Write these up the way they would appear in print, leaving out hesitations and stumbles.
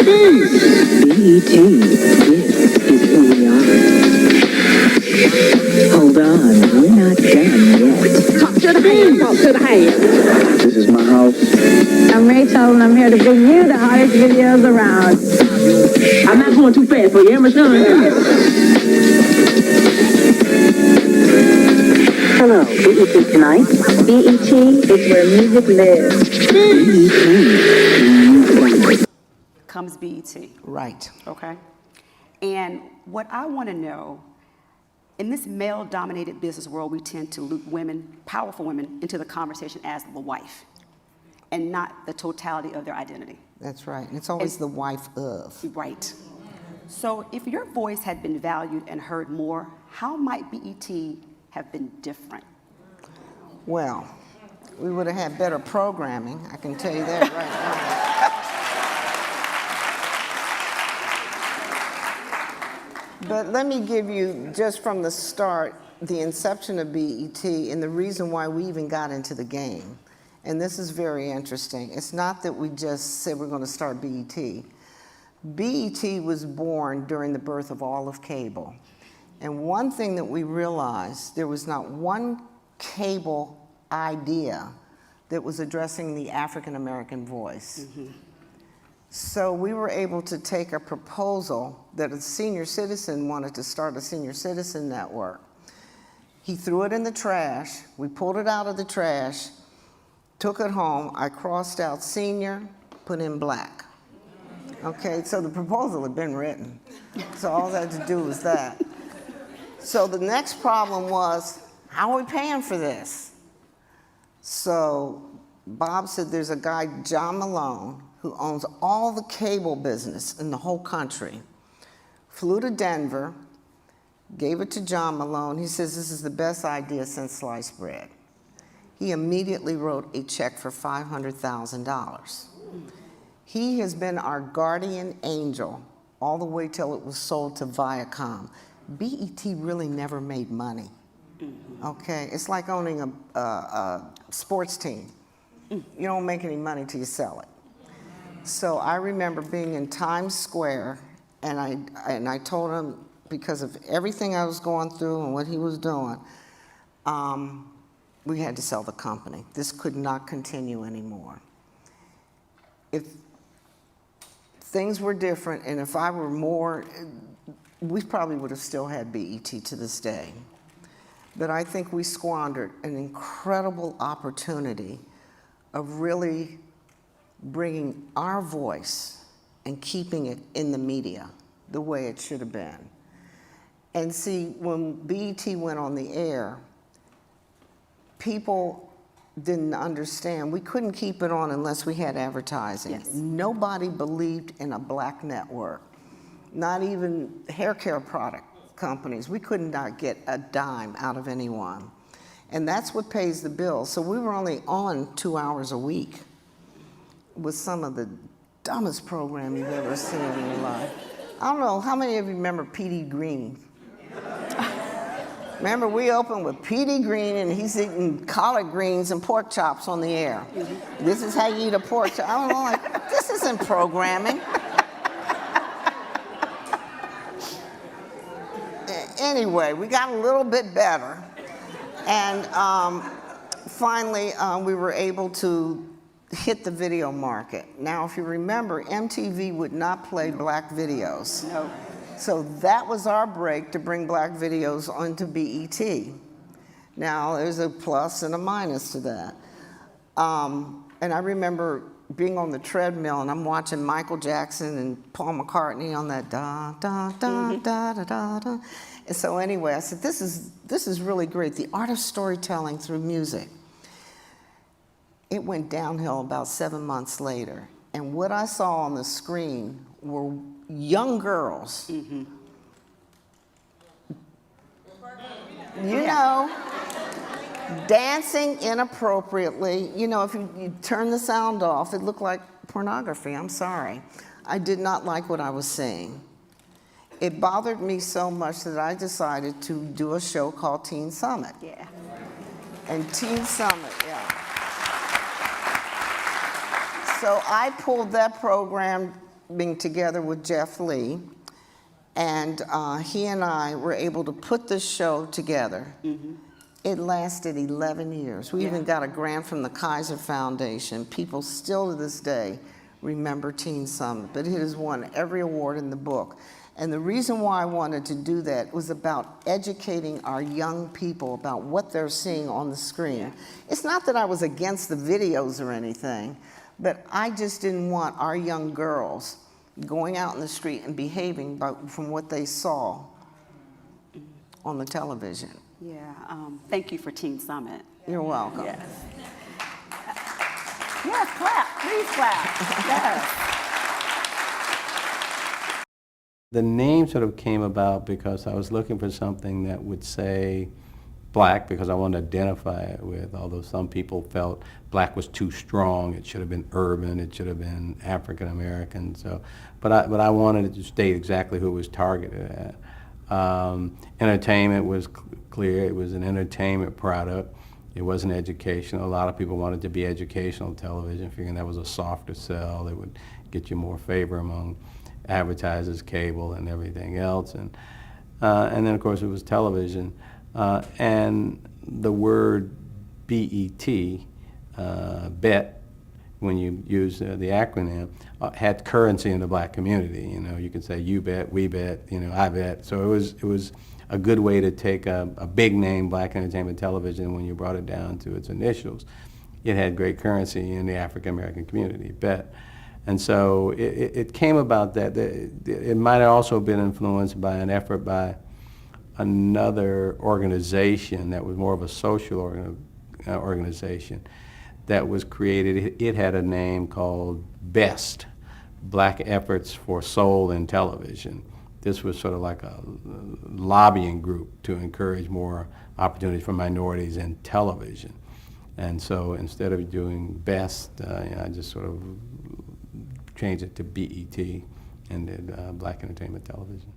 BET, this is who we are. Hold on, we're not done yet. Talk to the hand, talk to the hand. This is my house. I'm Rachel, and I'm here to bring you the hottest videos around. I'm not going too fast for you, am I, Sean? Hello, BET Tonight. BET is where music lives. Comes BET. Right. Okay. And what I want to know, in this male-dominated business world, we tend to loop women, powerful women, into the conversation as the wife, and not the totality of their identity. That's right. And it's always the wife of. Right. So if your voice had been valued and heard more, how might BET have been different? Well, we would have had better programming, I can tell you that right now. But let me give you, just from the start, the inception of BET and the reason why we even got into the game. And this is very interesting. It's not that we just said we're going to start BET. BET was born during the birth of all of cable. And one thing that we realized, there was not one cable idea that was addressing the African American voice. Mm-hmm. So we were able to take a proposal that a senior citizen wanted to start a senior citizen network. He threw it in the trash. We pulled it out of the trash, took it home. I crossed out senior, put in black. Okay, so the proposal had been written. So all I had to do was that. So the next problem was, how are we paying for this? So Bob said there's a guy, John Malone, who owns all the cable business in the whole country. Flew to Denver, gave it to John Malone. He says, this is the best idea since sliced bread. He immediately wrote a check for $500,000. He has been our guardian angel all the way till it was sold to Viacom. BET really never made money. Okay, it's like owning a sports team. You don't make any money till you sell it. So I remember being in Times Square, and I told him, because of everything I was going through and what he was doing, we had to sell the company. This could not continue anymore. If things were different, and if I were more, we probably would have still had BET to this day. But I think we squandered an incredible opportunity of really bringing our voice and keeping it in the media the way it should have been. And see, when BET went on the air, people didn't understand. We couldn't keep it on unless we had advertising. Yes. Nobody believed in a black network, not even hair care product companies. We could not get a dime out of anyone. And that's what pays the bill. So we were only on 2 hours a week with some of the dumbest program you've ever seen in your life. I don't know, how many of you remember P.D. Green? Remember, we opened with P.D. Green, and he's eating collard greens and pork chops on the air. Mm-hmm. This is how you eat a pork chop. I don't know, like, this isn't programming. Anyway, we got a little bit better. And finally, we were able to hit the video market. Now, if you remember, MTV would not play black videos. No. So that was our break to bring black videos onto BET. Now, there's a plus and a minus to that. And I remember being on the treadmill, and I'm watching Michael Jackson and Paul McCartney on that da, da, da, da, da, da, da. And so anyway, I said, this is really great, the art of storytelling through music. It went downhill about 7 months later. And what I saw on the screen were young girls, you know, dancing inappropriately. You know, if you turn the sound off, it looked like pornography. I'm sorry. I did not like what I was seeing. It bothered me so much that I decided to do a show called Teen Summit. Yeah. And Teen Summit, yeah. So I pulled that program being together with Jeff Lee, and he and I were able to put this show together. It lasted 11 years. We even got a grant from the Kaiser Foundation. People still to this day remember Teen Summit, but it has won every award in the book. And the reason why I wanted to do that was about educating our young people about what they're seeing on the screen. It's not that I was against the videos or anything, but I just didn't want our young girls going out in the street and behaving from what they saw on the television. Yeah, thank you for Teen Summit. You're welcome. Yes. Yes, clap, please clap. Yes. The name sort of came about because I was looking for something that would say black, because I wanted to identify it with, although some people felt black was too strong, it should have been urban, it should have been African American. So, but I wanted it to state exactly who it was targeted at. Entertainment was clear, it was an entertainment product. It wasn't educational. A lot of people wanted to be educational television, figuring that was a softer sell, that would get you more favor among advertisers, cable, and everything else. And then, of course, it was television. And the word BET, bet, when you use the acronym, had currency in the black community. You know, you could say you bet, we bet, you know, I bet. So it was a good way to take a big name, black entertainment television, when you brought it down to its initials. It had great currency in the African American community, bet. And so it came about that. It might have also been influenced by an effort by another organization that was more of a social organization that was created. It had a name called BEST, Black Efforts for Soul in Television. This was sort of like a lobbying group to encourage more opportunities for minorities in television. And so instead of doing BEST, I just sort of changed it to BET and did Black Entertainment Television.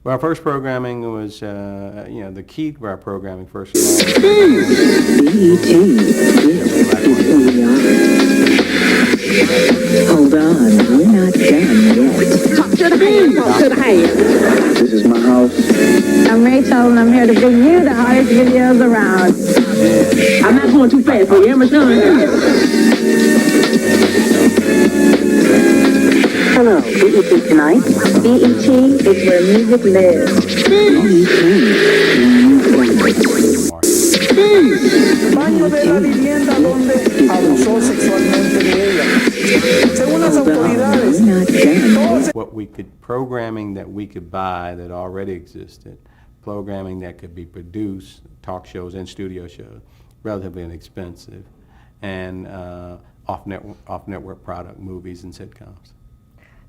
Well, our first programming was, the key to our programming, first of all. Hold on, we're not done yet. Talk to the hand, talk to the hand. This is my house. I'm Rachel, and I'm here to bring you the hottest videos around. I'm not going too fast for you, Amazon. Hello, BET tonight. BET is where music lives. Baño de la vivienda donde abusó sexualmente de ella. Según las autoridades, todos What we could, programming that we could buy that already existed, programming that could be produced, talk shows and studio shows, relatively inexpensive, and off-network product, movies and sitcoms.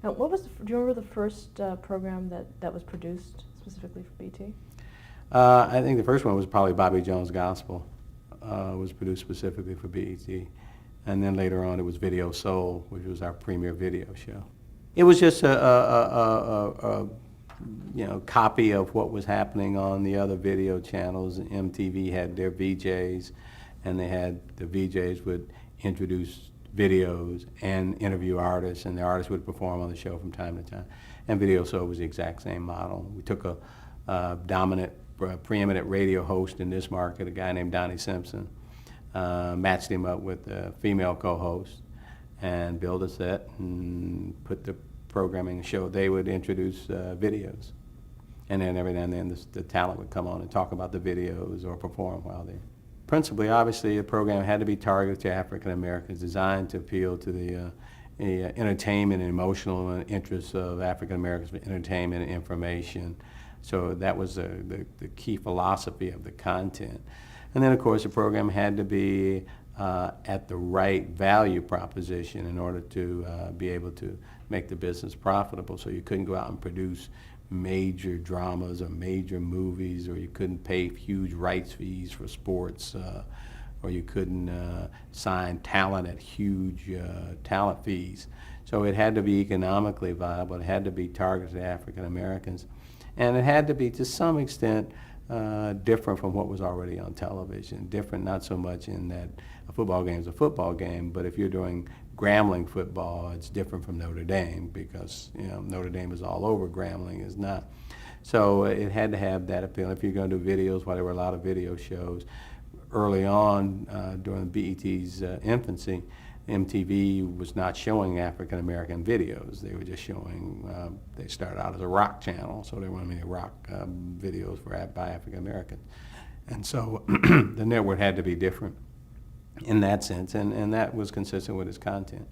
Now, what was? Do you remember the first program that was produced specifically for BT? I think the first one was probably Bobby Jones Gospel. Was produced specifically for BET, and then later on it was Video Soul, which was our premier video show. It was just a copy of what was happening on the other video channels. MTV had their VJs, and they had the VJs would introduce videos and interview artists, and the artists would perform on the show from time to time. And Video Soul was the exact same model. We took a dominant, preeminent radio host in this market, a guy named Donnie Simpson, matched him up with a female co-host, and built a set and put the programming show. They would introduce videos, and then every now and then the talent would come on and talk about the videos or perform while there. Principally, obviously, the program had to be targeted to African Americans, designed to appeal to the entertainment and emotional interests of African Americans for entertainment and information. So that was the key philosophy of the content. And then, of course, the program had to be at the right value proposition in order to be able to make the business profitable. So you couldn't go out and produce major dramas or major movies, or you couldn't pay huge rights fees for sports, or you couldn't sign talent at huge talent fees. So it had to be economically viable. It had to be targeted to African Americans. And it had to be, to some extent, different from what was already on television. Different not so much in that a football game is a football game, but if you're doing Grambling football, it's different from Notre Dame because Notre Dame is all over, Grambling is not. So it had to have that appeal. If you're going to do videos, well, there were a lot of video shows. Early on, during BET's infancy, MTV was not showing African American videos. They were just showing, they started out as a rock channel, so there weren't many rock videos by African Americans. And so the network had to be different in that sense, and that was consistent with its content.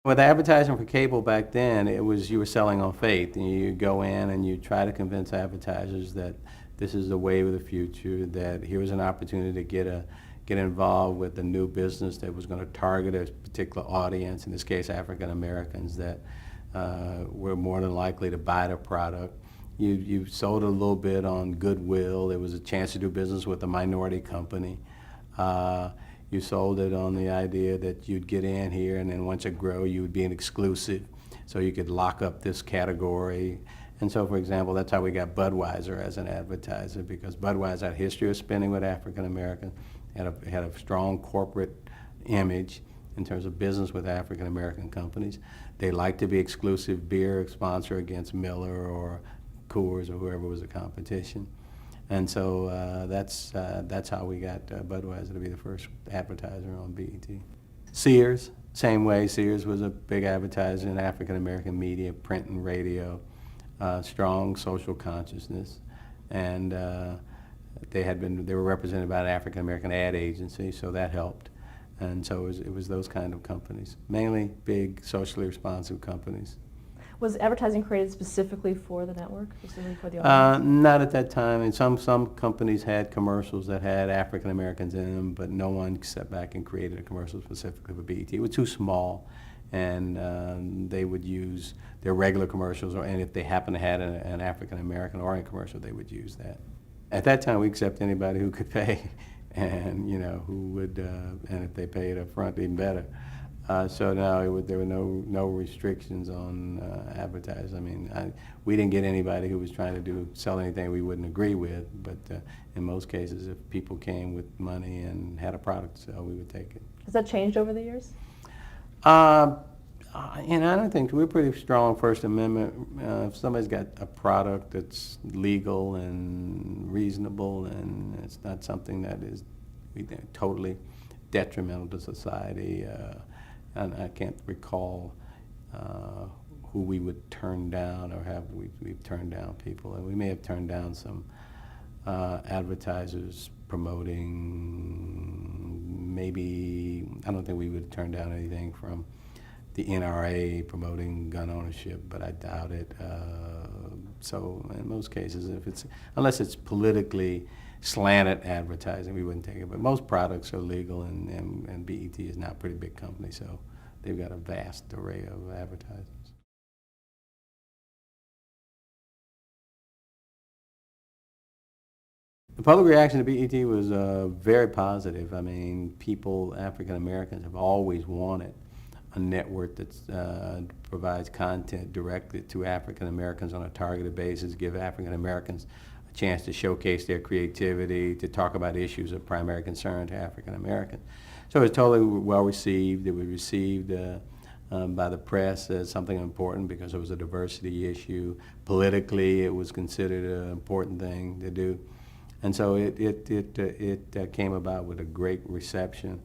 With advertising for cable back then, it was you were selling on faith, and you go in and you try to convince advertisers that this is the wave of the future, that here was an opportunity to get involved with a new business that was going to target a particular audience, in this case African Americans, that were more than likely to buy the product. You sold a little bit on goodwill. There was a chance to do business with a minority company. You sold it on the idea that you'd get in here, and then once it grew, you would be an exclusive, so you could lock up this category. And so, for example, that's how we got Budweiser as an advertiser, because Budweiser had a history of spending with African Americans, had a strong corporate image in terms of business with African American companies. They liked to be exclusive beer sponsor against Miller or Coors or whoever was the competition. And so that's how we got Budweiser to be the first advertiser on BET. Sears, same way. Sears was a big advertiser in African American media, print and radio, strong social consciousness, and they were represented by an African American ad agency, so that helped. And so it was those kind of companies, mainly big socially responsive companies. Was advertising created specifically for the network, specifically for the audience? Not at that time. And some companies had commercials that had African Americans in them, but no one sat back and created a commercial specifically for BET. It was too small, and they would use their regular commercials, and if they happened to have an African American oriented commercial, they would use that. At that time, we accept anybody who could pay, and who would, and if they paid up front, even better. So no, there were no restrictions on advertising. I mean, we didn't get anybody who was trying to sell anything we wouldn't agree with, but in most cases, if people came with money and had a product to sell, we would take it. Has that changed over the years? I don't think we're pretty strong First Amendment. If somebody's got a product that's legal and reasonable, and it's not something that is totally detrimental to society. And I can't recall who we would turn down, or we've turned down people. And we may have turned down some advertisers promoting, maybe, I don't think we would turn down anything from the NRA promoting gun ownership, but I doubt it. So in most cases, unless it's politically slanted advertising, we wouldn't take it. But most products are legal, and BET is now a pretty big company, so they've got a vast array of advertisers. The public reaction to BET was very positive. I mean, African Americans have always wanted a network that provides content directed to African Americans on a targeted basis, give African Americans a chance to showcase their creativity, to talk about issues of primary concern to African Americans. So it was totally well received. It was received by the press as something important because it was a diversity issue. Politically, it was considered an important thing to do. And so it came about with a great reception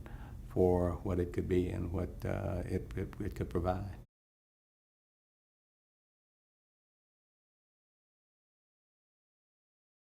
for what it could be and what it could provide.